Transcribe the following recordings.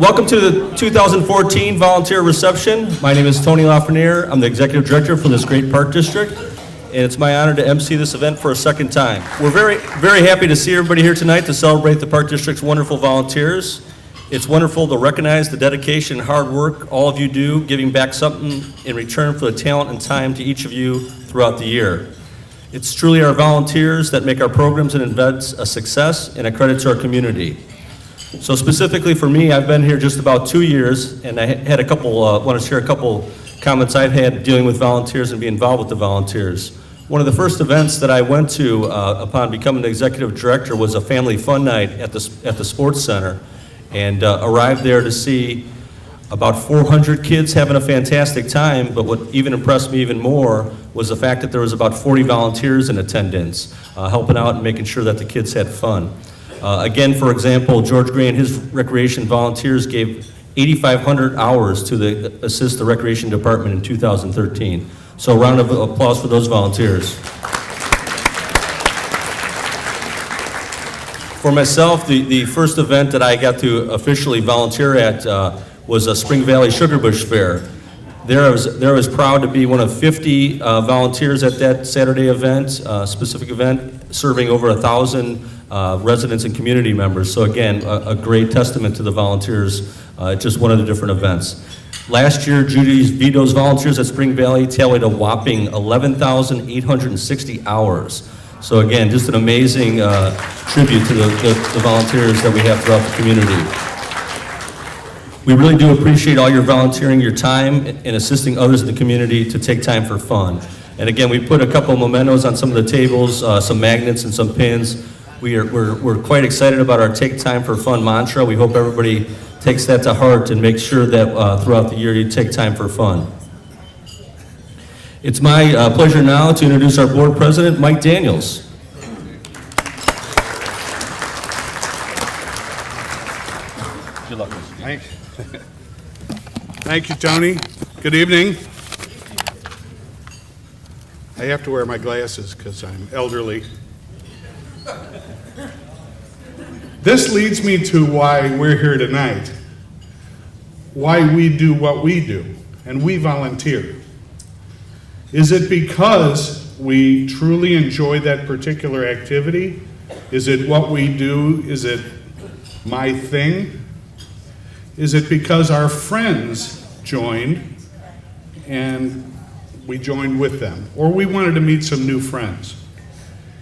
Welcome to the 2014 Volunteer Reception. My name is Tony Lafreniere. I'm the Executive Director for this great park district, and it's my honor to MC this event for a second time. We're very happy to see everybody here tonight to celebrate the park district's wonderful volunteers. It's wonderful to recognize the dedication and hard work all of you do, giving back something in return for the talent and time to each of you throughout the year. It's truly our volunteers that make our programs and events a success and a credit to our community. So specifically for me, I've been here just about 2 years, and I had want to share a couple comments I've had dealing with volunteers and being involved with the volunteers. One of the first events that I went to upon becoming the executive director was a family fun night at the sports center, and arrived there to see about 400 kids having a fantastic time. But what even impressed me even more was the fact that there was about 40 volunteers in attendance, helping out and making sure that the kids had fun. Again, for example, George Gray and his recreation volunteers gave 8,500 hours to assist the recreation department in 2013. So a round of applause for those volunteers. For myself, the first event that I got to officially volunteer at was a Spring Valley Sugar Bush Fair. There I was proud to be one of 50 volunteers at that Saturday event, specific event, serving over 1,000 residents and community members. So again, a great testament to the volunteers, just one of the different events. Last year, Judy's Vito's volunteers at Spring Valley tallied a whopping 11,860 hours. So again, just an amazing tribute to the volunteers that we have throughout the community. We really do appreciate all your volunteering, your time, and assisting others in the community to take time for fun. And again, we put a couple mementos on some of the tables, some magnets and some pins. We're quite excited about our Take Time for Fun mantra. We hope everybody takes that to heart and makes sure that throughout the year you take time for fun. It's my pleasure now to introduce our board president, Mike Daniels. Good luck, Mr. Thanks. Thank you, Tony. Good evening. I have to wear my glasses because I'm elderly. This leads me to why we're here tonight, why we do what we do, and we volunteer. Is it because we truly enjoy that particular activity? Is it what we do? Is it my thing? Is it because our friends joined and we joined with them, or we wanted to meet some new friends?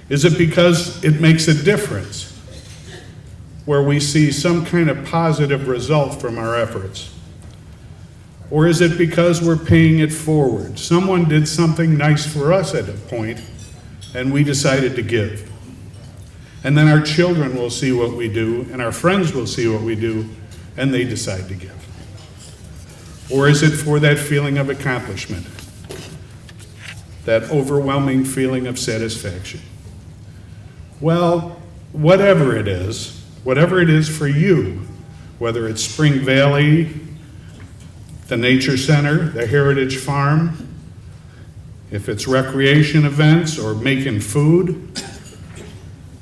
Is it because it makes a difference where we see some kind of positive result from our efforts? Or is it because we're paying it forward? Someone did something nice for us at a point and we decided to give. And then our children will see what we do and our friends will see what we do and they decide to give. Or is it for that feeling of accomplishment, that overwhelming feeling of satisfaction? Well, whatever it is for you, whether it's Spring Valley, the Nature Center, the Heritage Farm, if it's recreation events or making food,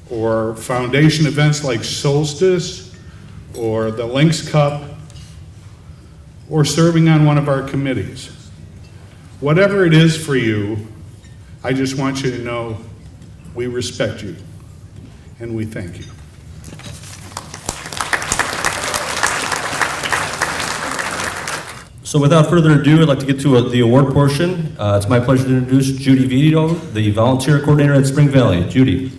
or foundation events like Solstice, or the Lynx Cup, or serving on one of our committees. Whatever it is for you, I just want you to know we respect you and we thank you. So without further ado, I'd like to get to the award portion. It's my pleasure to introduce Judy Vito, the volunteer coordinator at Spring Valley. Judy.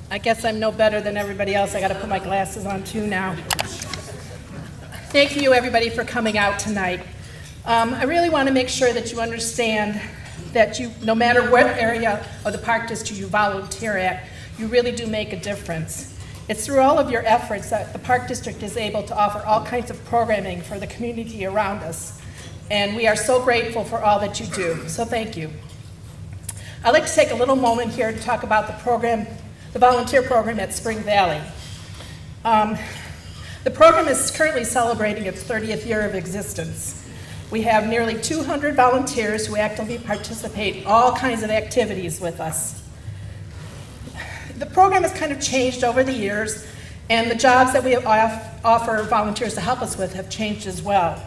I guess I'm no better than everybody else. I got to put my glasses on too now. Thank you, everybody, for coming out tonight. I really want to make sure that you understand that no matter what area of the park district you volunteer at, you really do make a difference. It's through all of your efforts that the park district is able to offer all kinds of programming for the community around us. And we are so grateful for all that you do. So thank you. I'd like to take a little moment here to talk about the volunteer program at Spring Valley. The program is currently celebrating its 30th year of existence. We have nearly 200 volunteers who actively participate in all kinds of activities with us. The program has kind of changed over the years, and the jobs that we offer volunteers to help us with have changed as well.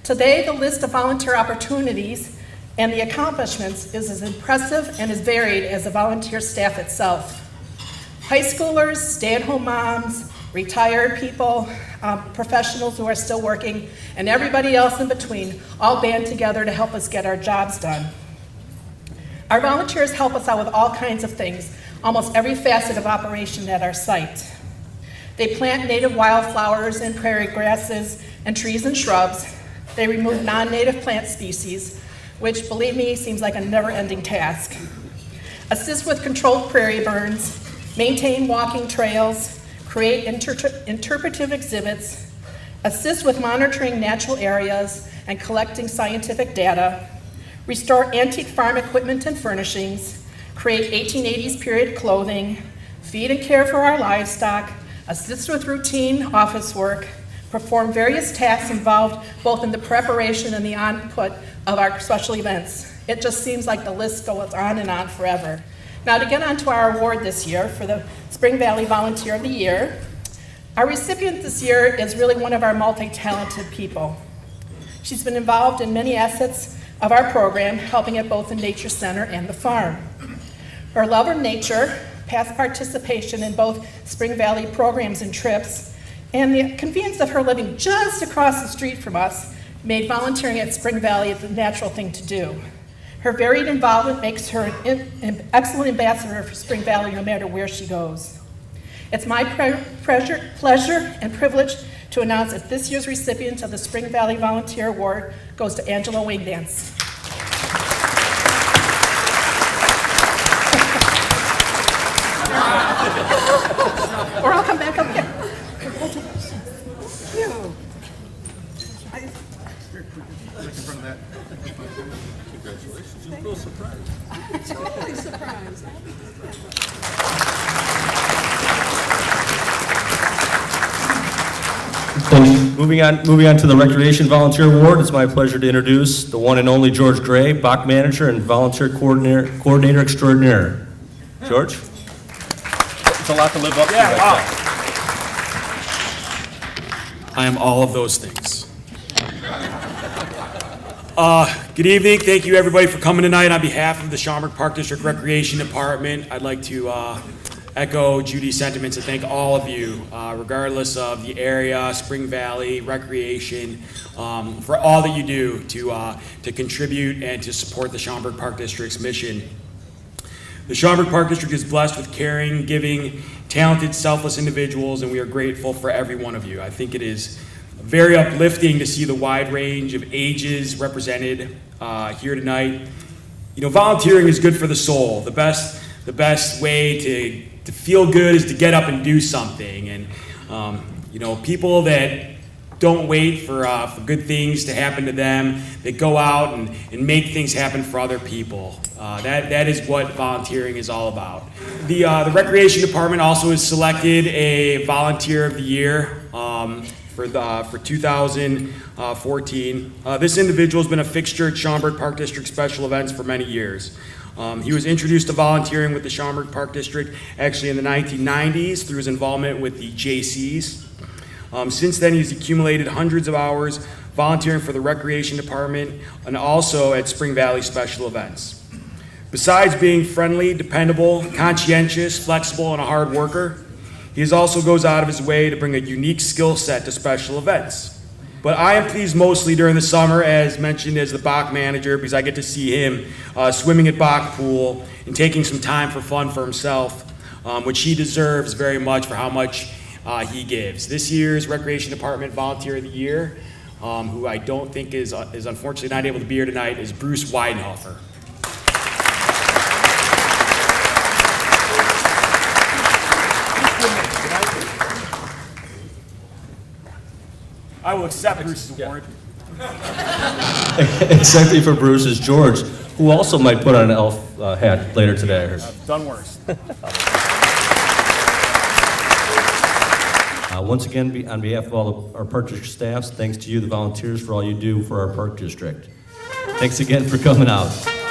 Today, the list of volunteer opportunities and the accomplishments is as impressive and as varied as the volunteer staff itself. High schoolers, stay-at-home moms, retired people, professionals who are still working, and everybody else in between all band together to help us get our jobs done. Our volunteers help us out with all kinds of things, almost every facet of operation at our site. They plant native wildflowers and prairie grasses and trees and shrubs. They remove non-native plant species, which, believe me, seems like a never-ending task. Assist with controlled prairie burns, maintain walking trails, create interpretive exhibits, assist with monitoring natural areas and collecting scientific data, restore antique farm equipment and furnishings, create 1880s period clothing, feed and care for our livestock, assist with routine office work, perform various tasks involved both in the preparation and the output of our special events. It just seems like the list goes on and on forever. Now, to get on to our award this year for the Spring Valley Volunteer of the Year, our recipient this year is really one of our multi-talented people. She's been involved in many assets of our program, helping at both the Nature Center and the farm. Her love of nature, past participation in both Spring Valley programs and trips, and the convenience of her living just across the street from us made volunteering at Spring Valley the natural thing to do. Her varied involvement makes her an excellent ambassador for Spring Valley no matter where she goes. It's my pleasure and privilege to announce that this year's recipient of the Spring Valley Volunteer Award goes to Angela Waidanz. Or I'll come back up here. Congratulations. You're a little surprised. Totally surprised. Moving on to the Recreation Volunteer Award, it's my pleasure to introduce the one and only George Gray, Bock Manager and Volunteer Coordinator Extraordinaire. George? It's a lot to live up to. Yeah, wow. I am all of those things. Good evening. Thank you, everybody, for coming tonight. On behalf of the Schaumburg Park District Recreation Department, I'd like to echo Judy's sentiments and thank all of you, regardless of the area, Spring Valley, recreation, for all that you do to contribute and to support the Schaumburg Park District's mission. The Schaumburg Park District is blessed with caring, giving, talented, selfless individuals, and we are grateful for every one of you. I think it is very uplifting to see the wide range of ages represented here tonight. You know, volunteering is good for the soul. The best way to feel good is to get up and do something. And you know, people that don't wait for good things to happen to them, that go out and make things happen for other people. That is what volunteering is all about. The Recreation Department also has selected a Volunteer of the Year for 2014. This individual has been a fixture at Schaumburg Park District special events for many years. He was introduced to volunteering with the Schaumburg Park District actually in the 1990s through his involvement with the JCs. Since then, he's accumulated hundreds of hours volunteering for the Recreation Department and also at Spring Valley special events. Besides being friendly, dependable, conscientious, flexible, and a hard worker, he also goes out of his way to bring a unique skill set to special events. But I am pleased mostly during the summer, as mentioned, as the Bock manager, because I get to see him swimming at Bock Pool and taking some time for fun for himself, which he deserves very much for how much he gives. This year's Recreation Department Volunteer of the Year, who I don't think is unfortunately not able to be here tonight, is Bruce Widenhofer. I will accept Bruce's award. Accepting for Bruce is George, who also might put on an elf hat later today. Done worse. Once again, on behalf of all our Park District staffs, thanks to you, the volunteers, for all you do for our Park District. Thanks again for coming out.